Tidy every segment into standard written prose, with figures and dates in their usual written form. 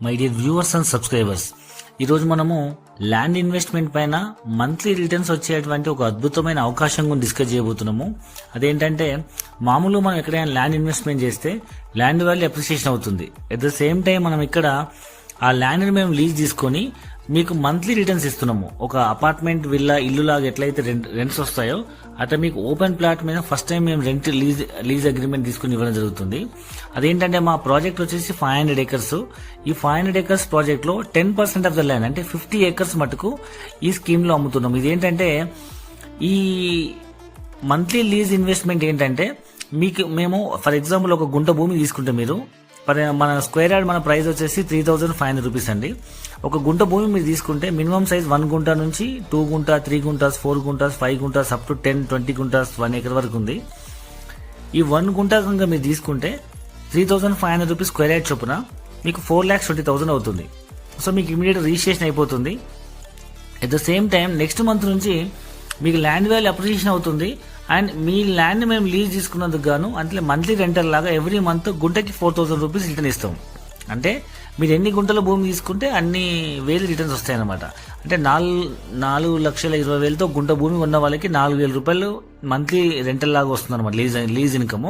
My dear viewers and subscribers, ఈరోజు మనము land investment పైన మంత్లీ రిటర్న్స్ వచ్చేటువంటి ఒక అద్భుతమైన అవకాశం గురించి డిస్కస్ చేయబోతున్నాము. అదేంటంటే మామూలు మనం ఎక్కడైనా ల్యాండ్ ఇన్వెస్ట్మెంట్ చేస్తే ల్యాండ్ వాల్యూ అప్రిసియేషన్ అవుతుంది. అట్ ద సేమ్ టైం మనం ఇక్కడ ఆ ల్యాండ్ని మేము లీజ్ తీసుకొని మీకు మంత్లీ రిటర్న్స్ ఇస్తున్నాము. ఒక అపార్ట్మెంట్ విల్లా ఇల్లు లాగా ఎట్లయితే రెంట్స్ వస్తాయో అట్లా మీకు ఓపెన్ ప్లాట్ మీద ఫస్ట్ టైం మేము రెంట్ లీజ్ అగ్రిమెంట్ తీసుకుని ఇవ్వడం జరుగుతుంది. అదేంటంటే మా ప్రాజెక్ట్ వచ్చేసి 500 acres. ఈ 500 acres ప్రాజెక్ట్ లో 10% ఆఫ్ ద ల్యాండ్ అంటే 50 acres మటుకు ఈ స్కీమ్ లో అమ్ముతున్నాం. ఇదేంటంటే ఈ మంత్లీ లీజ్ ఇన్వెస్ట్మెంట్ ఏంటంటే మేము ఫర్ ఎగ్జాంపుల్ ఒక గుంట భూమి తీసుకుంటే మీరు మన స్క్వేర్ యార్డ్ మన ప్రైస్ వచ్చేసి 3,500 రూపీస్ అండి. ఒక గుంట భూమి మీరు తీసుకుంటే మినిమం సైజ్ 1 గుంట నుంచి 2 గుంట 3 guntas 4 guntas 5 guntas up to 10-20 guntas 1 acre వరకు ఉంది. ఈ 1 గుంట కనుక మీరు తీసుకుంటే 3,500 రూపీస్ స్క్వేర్ యార్డ్ చొప్పున మీకు 4,20,000 అవుతుంది. సో మీకు ఇమీడియట్ రిజిస్ట్రేషన్ అయిపోతుంది. At the same time next month నుంచి మీకు ల్యాండ్ వాల్యూ అప్రిసియేషన్ అవుతుంది. అండ్ మీ ల్యాండ్ మేము లీజ్ తీసుకున్నందుకు గాను అంటే మంత్లీ రెంటల్ లాగా ఎవ్రీ మంత్ గుంటకి 4,000 రూపీస్ రిటర్న్ ఇస్తాం. అంటే మీరు ఎన్ని గుంటల భూమి తీసుకుంటే అన్ని వేలు రిటర్న్స్ వస్తాయన్నమాట. అంటే 4,20,000తో గుంట భూమి ఉన్న వాళ్ళకి 4,000 రూపాయలు మంత్లీ రెంటల్ లాగా వస్తుంది అనమాట లీజ్ ఇన్కమ్.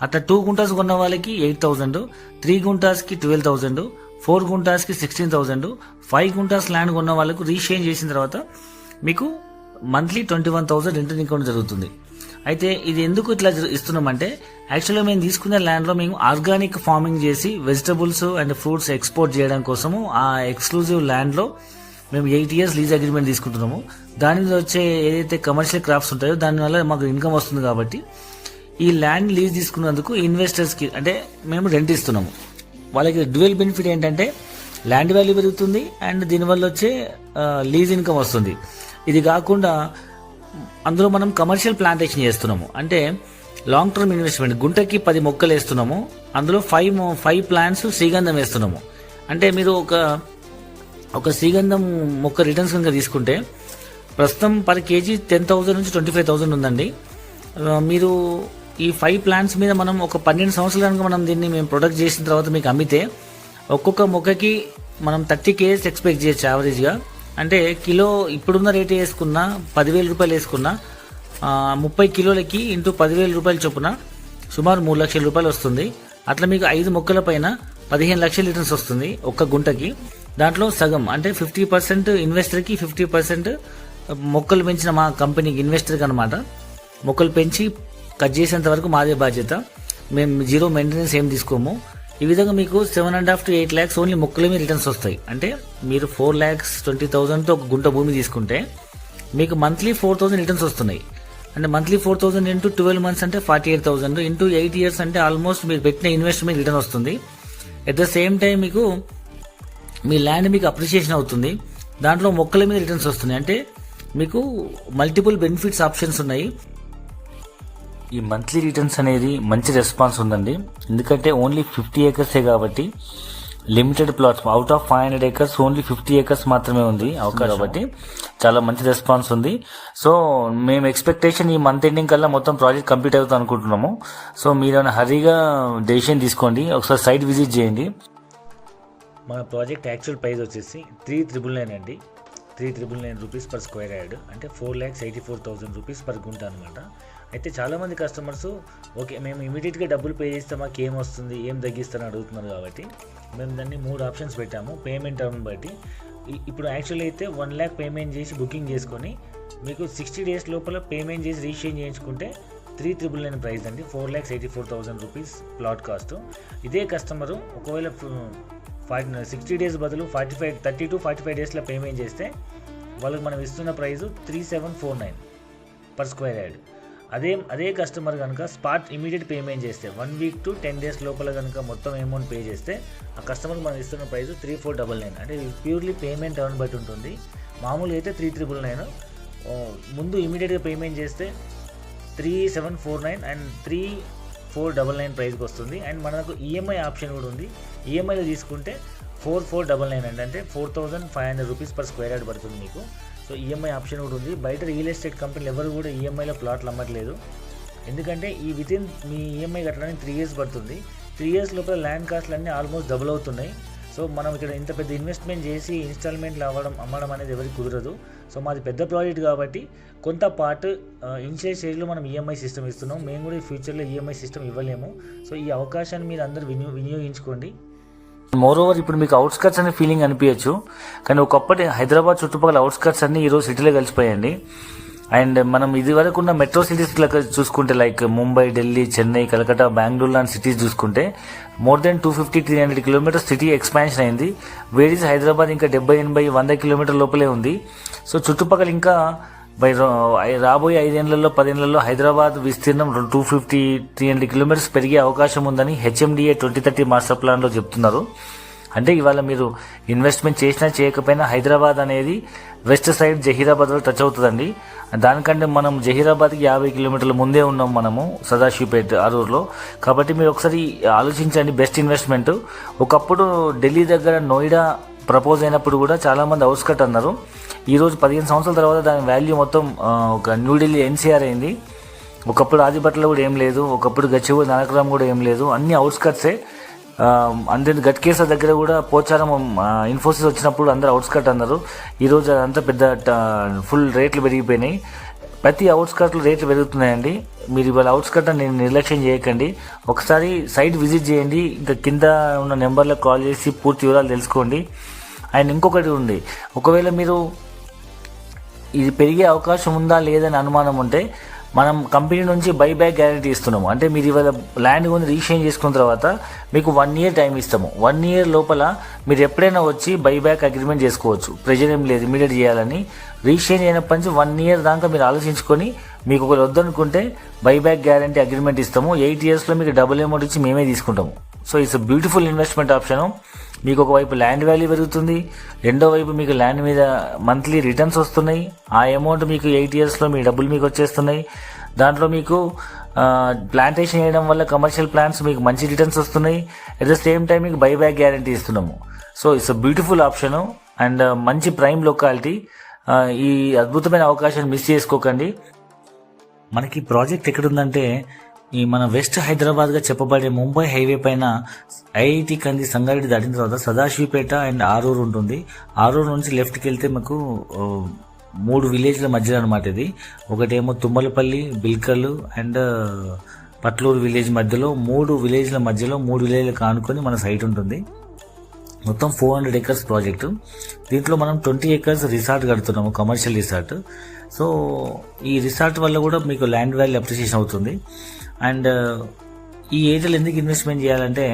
అట్లా 2 గుంటాస్ కొన్న వాళ్ళకి 8,000, 3 గుంటాస్కి 12,000, 4 గుంటాస్కి 16,000, 5 గుంటాస్ ల్యాండ్ కొన్న వాళ్ళకు రీషేంజ్ చేసిన తర్వాత మీకు మంత్లీ 21,000 రిటర్న్ ఇన్కమ్ జరుగుతుంది. అయితే ఇది ఎందుకు ఇట్లా ఇస్తున్నామంటే యాక్చువల్గా మేము తీసుకునే ల్యాండ్లో మేము ఆర్గానిక్ ఫార్మింగ్ చేసి వెజిటబుల్స్ అండ్ ఫ్రూట్స్ ఎక్స్పోర్ట్ చేయడం కోసము ఆ ఎక్స్క్లూజివ్ ల్యాండ్లో మేము 8 years లీజ్ అగ్రిమెంట్ తీసుకుంటున్నాము. దాని మీద వచ్చే ఏదైతే కమర్షియల్ క్రాప్స్ ఉంటాయో దానివల్ల మాకు ఇన్కమ్ వస్తుంది. కాబట్టి ఈ ల్యాండ్ లీజ్ తీసుకున్నందుకు ఇన్వెస్టర్స్కి అంటే మేము రెంట్ ఇస్తున్నాము. వాళ్ళకి డ్యూయల్ బెనిఫిట్ ఏంటంటే ల్యాండ్ వాల్యూ పెరుగుతుంది అండ్ దీనివల్ల వచ్చే లీజ్ ఇన్కమ్ వస్తుంది. ఇది కాకుండా అందులో మనం కమర్షియల్ ప్లాంటేషన్ చేస్తున్నాము. అంటే లాంగ్ టర్మ్ ఇన్వెస్ట్మెంట్ గుంటకి 10 మొక్కలు వేస్తున్నాము. అందులో 5 plants శ్రీగంధం వేస్తున్నాము. అంటే మీరు ఒక శ్రీగంధం మొక్క రిటర్న్స్ కనుక తీసుకుంటే ప్రస్తుతం పర్ కేజీ 10,000 నుంచి 25,000 ఉందండి. మీరు ఈ 5 plants మీద మనం ఒక 12 సంవత్సరాలు కనుక మనం దీన్ని మేము ప్రొడక్ట్ చేసిన తర్వాత మీకు అమ్మితే ఒక్కొక్క మొక్కకి మనం 30 kgs ఎక్స్పెక్ట్ చేయొచ్చు యావరేజ్గా. అంటే కిలో ఇప్పుడున్న రేట్ వేసుకున్నా 10,000 రూపాయలు వేసుకున్నా 30 కిలోలకి ఇంటూ 10,000 రూపాయల చొప్పున సుమారు 3 లక్షల రూపాయలు వస్తుంది. అట్లా మీకు 5 మొక్కల పైన 15 లక్షల రిటర్న్స్ వస్తుంది ఒక్క గుంటకి. దాంట్లో సగం అంటే 50% ఇన్వెస్టర్కి, 50% మొక్కలు పెంచిన మా కంపెనీకి ఇన్వెస్టర్కి అనమాట. మొక్కలు పెంచి కట్ చేసేంత వరకు మాదే బాధ్యత. మేము జీరో మెయింటెనెన్స్ ఏం తీసుకోము. ఈ విధంగా మీకు 7.5 to 8 lakhs ఓన్లీ మొక్కల మీద రిటర్న్స్ వస్తాయి. అంటే మీరు 4,20,000తో ఒక గుంట భూమి తీసుకుంటే మీకు మంత్లీ 4,000 రిటర్న్స్ వస్తున్నాయి. అంటే మంత్లీ 4,000 ఇంటూ 12 months అంటే 48,000 ఇంటూ 8 years అంటే ఆల్మోస్ట్ మీరు పెట్టిన ఇన్వెస్ట్మెంట్ రిటర్న్ వస్తుంది. అట్ ద సేమ్ టైం మీకు మీ ల్యాండ్ మీకు అప్రిసియేషన్ అవుతుంది. దాంట్లో మొక్కల మీద రిటర్న్స్ వస్తున్నాయి. అంటే మీకు మల్టిపుల్ బెనిఫిట్స్ ఆప్షన్స్ ఉన్నాయి. ఈ మంత్లీ రిటర్న్స్ అనేది మంచి రెస్పాన్స్ ఉందండి. ఎందుకంటే ఓన్లీ 50 acres కాబట్టి limited plots out of 500 acres only 50 acres మాత్రమే ఉంది అవకాశం. కాబట్టి చాలా మంచి రెస్పాన్స్ ఉంది. సో మేము ఎక్స్పెక్టేషన్ ఈ మంత్ ఎండింగ్ కల్లా మొత్తం ప్రాజెక్ట్ కంప్లీట్ అవుతుంది అనుకుంటున్నాము. సో మీరు హరీగా డెసిషన్ తీసుకోండి, ఒకసారి సైట్ విజిట్ చేయండి. మన ప్రాజెక్ట్ యాక్చువల్ ప్రైస్ వచ్చేసి 3,999 అండి. 3,999 రూపీస్ పర్ స్క్వేర్ యార్డ్ అంటే 4,84,000 రూపీస్ పర్ గుంట అనమాట. అయితే చాలామంది కస్టమర్స్ ఓకే మేము ఇమీడియట్గా డబ్బులు పే చేస్తే మాకు ఏం వస్తుంది, ఏం తగ్గిస్తారని అడుగుతున్నారు. కాబట్టి మేము దాన్ని 3 ఆప్షన్స్ పెట్టాము పేమెంట్ టర్మ్ బట్టి. ఇప్పుడు యాక్చువల్లీ అయితే 1 lakh పేమెంట్ చేసి బుకింగ్ చేసుకొని మీకు 60 days లోపల పేమెంట్ చేసి రిజిస్ట్రేషన్ చేయించుకుంటే 3,999 ప్రైస్ అండి. 4,84,000 రూపీస్ ప్లాట్ కాస్ట్. ఇదే కస్టమరు ఒకవేళ 60 days బదులు 30 to 45 daysలో పేమెంట్ చేస్తే వాళ్ళకి మనం ఇస్తున్న ప్రైస్ 3,749 పర్ స్క్వేర్ యార్డ్. అదే కస్టమర్ కనుక స్పాట్ ఇమీడియట్ పేమెంట్ చేస్తే 1 week to 10 days లోపల కనుక మొత్తం అమౌంట్ పే చేస్తే ఆ కస్టమర్కి మనం ఇస్తున్న ప్రైస్ 3,499. అంటే ప్యూర్లీ పేమెంట్ టర్న్ బట్టి ఉంటుంది. మామూలుగా అయితే 3,999. ముందు ఇమీడియట్గా పేమెంట్ చేస్తే 3,749 అండ్ 3,499 ప్రైస్కి వస్తుంది. అండ్ మనకు ఈఎంఐ ఆప్షన్ కూడా ఉంది. ఈఎంఐలో తీసుకుంటే 4,499 అంటే 4,500 రూపీస్ పర్ స్క్వేర్ యార్డ్ పడుతుంది మీకు. సో ఈఎంఐ ఆప్షన్ కూడా ఉంది. బయట రియల్ ఎస్టేట్ కంపెనీలు ఎవరు కూడా ఈఎంఐలో ప్లాట్లు అమ్మట్లేదు. ఎందుకంటే ఈ వితిన్ మీ ఈఎంఐ కట్టడానికి 3 years పడుతుంది. 3 years లోపల ల్యాండ్ కాస్ట్లు అన్నీ ఆల్మోస్ట్ డబుల్ అవుతున్నాయి. సో మనం ఇక్కడ ఇంత పెద్ద ఇన్వెస్ట్మెంట్ చేసి ఇన్స్టాల్మెంట్లు అమ్మడం అనేది ఎవరికి కుదరదు. సో మాది పెద్ద ప్రాజెక్ట్ కాబట్టి కొంత పార్ట్ ఇనిషియల్ స్టేజ్లో మనం ఈఎంఐ సిస్టమ్ ఇస్తున్నాం. మేము కూడా ఫ్యూచర్లో ఈఎంఐ సిస్టమ్ ఇవ్వలేము. సో ఈ అవకాశాన్ని మీరు అందరూ వినియోగించుకోండి. మోరోవర్ ఇప్పుడు మీకు అవుట్స్కట్స్ అనే ఫీలింగ్ అనిపించచ్చు, కానీ ఒకప్పటి హైదరాబాద్ చుట్టుపక్కల అవుట్స్కట్స్ అన్నీ ఈరోజు సిటీలో కలిసిపోయాయండి. అండ్ మనం ఇది వరకు ఉన్న మెట్రో సిటీస్ చూసుకుంటే లైక్ ముంబై, ఢిల్లీ, చెన్నై, కలకత్తా, బెంగళూరు లాంటి సిటీస్ చూసుకుంటే more than 250-300 kilometres city expansion అయింది. వేరీస్ హైదరాబాద్ ఇంకా 70-80-100 కిలోమీటర్ లోపలే ఉంది. సో చుట్టుపక్కల ఇంకా రాబోయే 5-10 ఏళ్లలో హైదరాబాద్ విస్తీర్ణం 250-300 కిలోమీటర్స్ పెరిగే అవకాశం ఉందని హెచ్ఎండిఏ 2030 మాస్టర్ ప్లాన్లో చెప్తున్నారు. అంటే ఇవాళ మీరు ఇన్వెస్ట్మెంట్ చేసినా చేయకపోయినా హైదరాబాద్ అనేది వెస్ట్ సైడ్ జహీరాబాద్లో టచ్ అవుతుందండి. దానికంటే మనం జహీరాబాద్కి 50 కిలోమీటర్ల ముందే ఉన్నాం మనము సదాశివపేట ఆరూరులో. కాబట్టి మీరు ఒకసారి ఆలోచించండి, బెస్ట్ ఇన్వెస్ట్మెంట్. ఒకప్పుడు ఢిల్లీ దగ్గర నోయిడా ప్రపోజ్ అయినప్పుడు కూడా చాలామంది అవుట్స్కట్ అన్నారు. ఈరోజు 15 సంవత్సరాల తర్వాత దాని వాల్యూ మొత్తం ఒక న్యూఢిల్లీ ఎన్సీఆర్ అయింది. ఒకప్పుడు ఆదిపట్ల కూడా ఏం లేదు, ఒకప్పుడు గచ్చిబౌలి నానక్రామ్ కూడా ఏం లేదు, అన్ని అవుట్స్కట్సే. అందరి గట్కేసర్ దగ్గర కూడా పోచారం ఇన్ఫోసిస్ వచ్చినప్పుడు అందరు అవుట్స్కట్ అన్నారు. ఈరోజు అదంతా పెద్ద ఫుల్ రేట్లు పెరిగిపోయినాయి. ప్రతి అవుట్స్కట్లో రేట్లు పెరుగుతున్నాయండి. మీరు ఇవాళ అవుట్స్కట్ అని నిర్లక్ష్యం చేయకండి. ఒకసారి సైట్ విజిట్ చేయండి, ఇంకా కింద ఉన్న నెంబర్లకు కాల్ చేసి పూర్తి వివరాలు తెలుసుకోండి. అండ్ ఇంకొకటి ఉంది, ఒకవేళ మీరు ఇది పెరిగే అవకాశం ఉందా లేదని అనుమానం ఉంటే మనం కంపెనీ నుంచి బైబ్యాక్ గ్యారంటీ ఇస్తున్నాము. అంటే మీరు ఇవాళ ల్యాండ్ కొని రిజిస్ట్రేషన్ చేసుకున్న తర్వాత మీకు 1 year టైం ఇస్తాము. 1 year లోపల మీరు ఎప్పుడైనా వచ్చి బైబ్యాక్ అగ్రిమెంట్ చేసుకోవచ్చు. ప్రెజర్ ఏం లేదు ఇమీడియట్ చేయాలని. రిజిస్ట్రేషన్ అయినప్పటి నుంచి 1 year దాకా మీరు ఆలోచించుకొని మీకు ఒకరు వద్దనుకుంటే బైబ్యాక్ గ్యారంటీ అగ్రిమెంట్ ఇస్తాము. 8 yearsలో మీకు డబుల్ అమౌంట్ ఇచ్చి మేమే తీసుకుంటాము. So it's beautiful investment option. మీకు ఒకవైపు ల్యాండ్ వాల్యూ పెరుగుతుంది, రెండో వైపు మీకు ల్యాండ్ మీద మంత్లీ రిటర్న్స్ వస్తున్నాయి. ఆ అమౌంట్ మీకు 8 yearsలో మీ డబ్బులు మీకు వచ్చేస్తున్నాయి. దాంట్లో మీకు ప్లాంటేషన్ చేయడం వల్ల కమర్షియల్ ప్లాంట్స్ మీకు మంచి రిటర్న్స్ వస్తున్నాయి. అట్ ద సేమ్ టైం మీకు బైబ్యాక్ గ్యారంటీ ఇస్తున్నాము. So it's a beautiful option and మంచి ప్రైమ్ లొకాలిటీ. ఈ అద్భుతమైన అవకాశాన్ని మిస్ చేసుకోకండి. మనకి ప్రాజెక్ట్ ఎక్కడుందంటే ఈ మన వెస్ట్ హైదరాబాద్గా చెప్పబడే ముంబై హైవే పైన ఐఐటి కంది సంగారెడ్డి దాటిన తర్వాత సదాశివపేట అండ్ ఆరూరు ఉంటుంది. ఆరూరు నుంచి లెఫ్ట్కి వెళ్తే మాకు 3 విలేజ్ల మధ్యలో అనమాట ఇది. ఒకటేమో తుమ్మలపల్లి, బిల్కలు అండ్ పట్లూరు విలేజ్ మధ్యలో 3 విలేజ్ల మధ్యలో 3 విలేజ్లకు ఆనుకొని మన సైట్ ఉంటుంది. మొత్తం 400 acres ప్రాజెక్టు. దీంట్లో మనం 20 acres రిసార్ట్ కడుతున్నాము, కమర్షియల్ రిసార్ట్. సో ఈ రిసార్ట్ వల్ల కూడా మీకు ల్యాండ్ వాల్యూ అప్రిషియేషన్ అవుతుంది. అండ్ ఈ ఏరియాలో ఎందుకు ఇన్వెస్ట్మెంట్ చేయాలంటే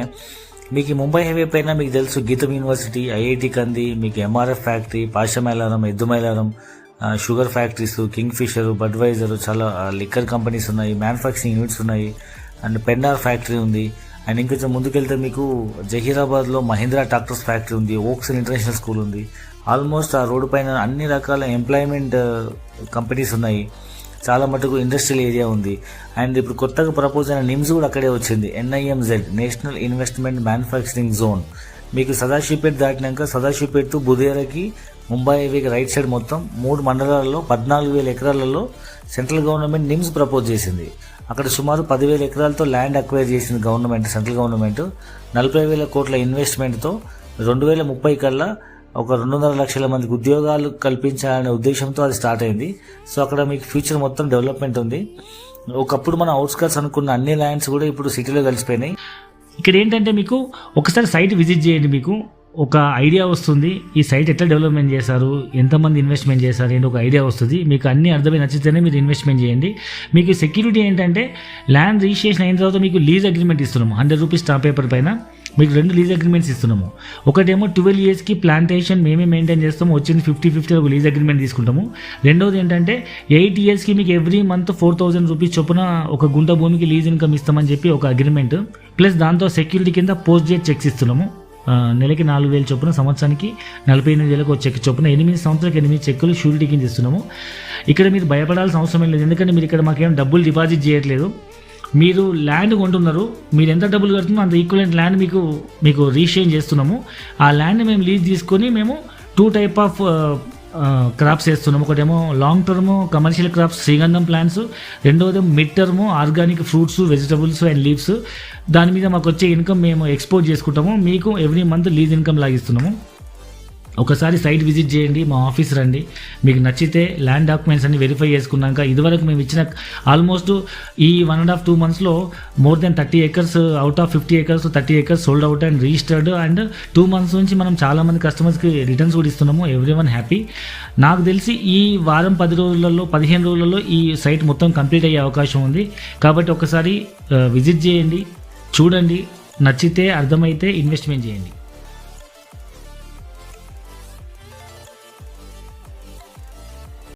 మీకు ముంబై హైవే పైన మీకు తెలుసు గీతం యూనివర్సిటీ, ఐఐటి కంది, మీకు MRF factory, Pashamylaram, Eddumailaram, sugar factories, Kingfisher, Budweiser, చాలా లిక్కర్ కంపెనీస్ ఉన్నాయి, మ్యానుఫ్యాక్చరింగ్ యూనిట్స్ ఉన్నాయి, అండ్ పెన్నార్ ఫ్యాక్టరీ ఉంది. అండ్ ఇంకొంచెం ముందుకెళ్తే మీకు జహీరాబాద్లో మహీంద్రా ట్రాక్టర్స్ ఫ్యాక్టరీ ఉంది, ఓక్స్ ఇంటర్నేషనల్ స్కూల్ ఉంది. ఆల్మోస్ట్ ఆ రోడ్డు పైన అన్ని రకాల ఎంప్లాయ్మెంట్ కంపెనీస్ ఉన్నాయి. చాలా మటుకు ఇండస్ట్రియల్ ఏరియా ఉంది. అండ్ ఇప్పుడు కొత్తగా ప్రపోజ్ అయిన నిమ్స్ కూడా అక్కడే వచ్చింది. NIMZ, national investment manufacturing zone. మీకు సదాశివపేట దాటినాక సదాశివపేట టు బుదేరాకి ముంబై హైవేకి రైట్ సైడ్ మొత్తం 3 మండలాల్లో 14,000 ఎకరాలలో సెంట్రల్ గవర్నమెంట్ నిమ్స్ ప్రపోజ్ చేసింది. అక్కడ సుమారు 10,000 ఎకరాలతో ల్యాండ్ అక్వైర్ చేసింది గవర్నమెంట్, సెంట్రల్ గవర్నమెంట్. 40,000 కోట్ల ఇన్వెస్ట్మెంట్తో 2030 కల్లా ఒక 2.5 లక్షల మందికి ఉద్యోగాలు కల్పించాలనే ఉద్దేశంతో అది స్టార్ట్ అయింది. సో అక్కడ మీకు ఫ్యూచర్ మొత్తం డెవలప్మెంట్ ఉంది. ఒకప్పుడు మన అవుట్స్కట్స్ అనుకున్న అన్ని ల్యాండ్స్ కూడా ఇప్పుడు సిటీలో కలిసిపోయినాయి. ఇక్కడ ఏంటంటే మీకు ఒకసారి సైట్ విజిట్ చేయండి, మీకు ఒక ఐడియా వస్తుంది. ఈ సైట్ ఎట్లా డెవలప్మెంట్ చేశారు, ఎంతమంది ఇన్వెస్ట్మెంట్ చేశారు ఏంటి ఒక ఐడియా వస్తుంది. మీకు అన్ని అర్థమై నచ్చితేనే మీరు ఇన్వెస్ట్మెంట్ చేయండి. మీకు సెక్యూరిటీ ఏంటంటే ల్యాండ్ రిజిస్ట్రేషన్ అయిన తర్వాత మీకు లీజ్ అగ్రిమెంట్ ఇస్తున్నాము. 100 రూపీస్ స్టాంప్ పేపర్ పైన మీకు 2 లీజ్ అగ్రిమెంట్స్ ఇస్తున్నాము. ఒకటేమో 12 yearsకి ప్లాంటేషన్ మేమే మెయింటైన్ చేస్తాము, వచ్చింది 50-50 ఒక లీజ్ అగ్రిమెంట్ తీసుకుంటాము. రెండోది ఏంటంటే 8 yearsకి మీకు ఎవ్రీ మంత్ 4,000 రూపీస్ చొప్పున ఒక గుంట భూమికి లీజ్ ఇన్కమ్ ఇస్తామని చెప్పి ఒక అగ్రిమెంట్. ప్లస్ దాంతో సెక్యూరిటీ కింద పోస్ట్ డేట్ చెక్స్ ఇస్తున్నాము. నెలకి 4,000 చొప్పున, సంవత్సరానికి 48,000 చెక్ చొప్పున 8 సంవత్సరాలకు 8 చెక్కులు షూరిటీ కింద ఇస్తున్నాము. ఇక్కడ మీరు భయపడాల్సిన అవసరం లేదు, ఎందుకంటే మీరు ఇక్కడ మాకేం డబ్బులు డిపాజిట్ చేయట్లేదు. మీరు ల్యాండ్ కొంటున్నారు, మీరు ఎంత డబ్బులు కడుతున్నారో అంత ఈక్వలెంట్ ల్యాండ్ మీకు రిజిస్ట్రేషన్ చేస్తున్నాము. ఆ ల్యాండ్ మేము లీజ్ తీసుకొని మేము 2 type ఆఫ్ క్రాప్స్ వేస్తున్నాము. ఒకటేమో లాంగ్ టర్మ్ కమర్షియల్ క్రాప్స్ శ్రీగంధం ప్లాంట్స్, రెండవది mid term organic fruits, vegetables and leaves. దాని మీద మాకు వచ్చే ఇన్కమ్ మేము ఎక్స్పోర్ట్ చేసుకుంటాము. మీకు ఎవ్రీ మంత్ లీజ్ ఇన్కమ్ లాగిస్తున్నాము. ఒకసారి సైట్ విజిట్ చేయండి, మా ఆఫీస్ రండి. మీకు నచ్చితే ల్యాండ్ డాక్యుమెంట్స్ అన్ని వెరిఫై చేసుకున్నాక, ఇదివరకు మేము ఇచ్చిన ఆల్మోస్ట్ ఈ 1.5-2 monthsలో more than 30 acres out of 50 acres 30 acres sold out and registered. And 2 months నుంచి మనం చాలామంది కస్టమర్స్కి రిటర్న్స్ కూడా ఇస్తున్నాము. Every one happy. నాకు తెలిసి ఈ వారం 10 రోజులలో 15 రోజులలో ఈ సైట్ మొత్తం కంప్లీట్ అయ్యే అవకాశం ఉంది. కాబట్టి ఒకసారి విజిట్ చేయండి, చూడండి, నచ్చితే అర్థమైతే ఇన్వెస్ట్మెంట్ చేయండి.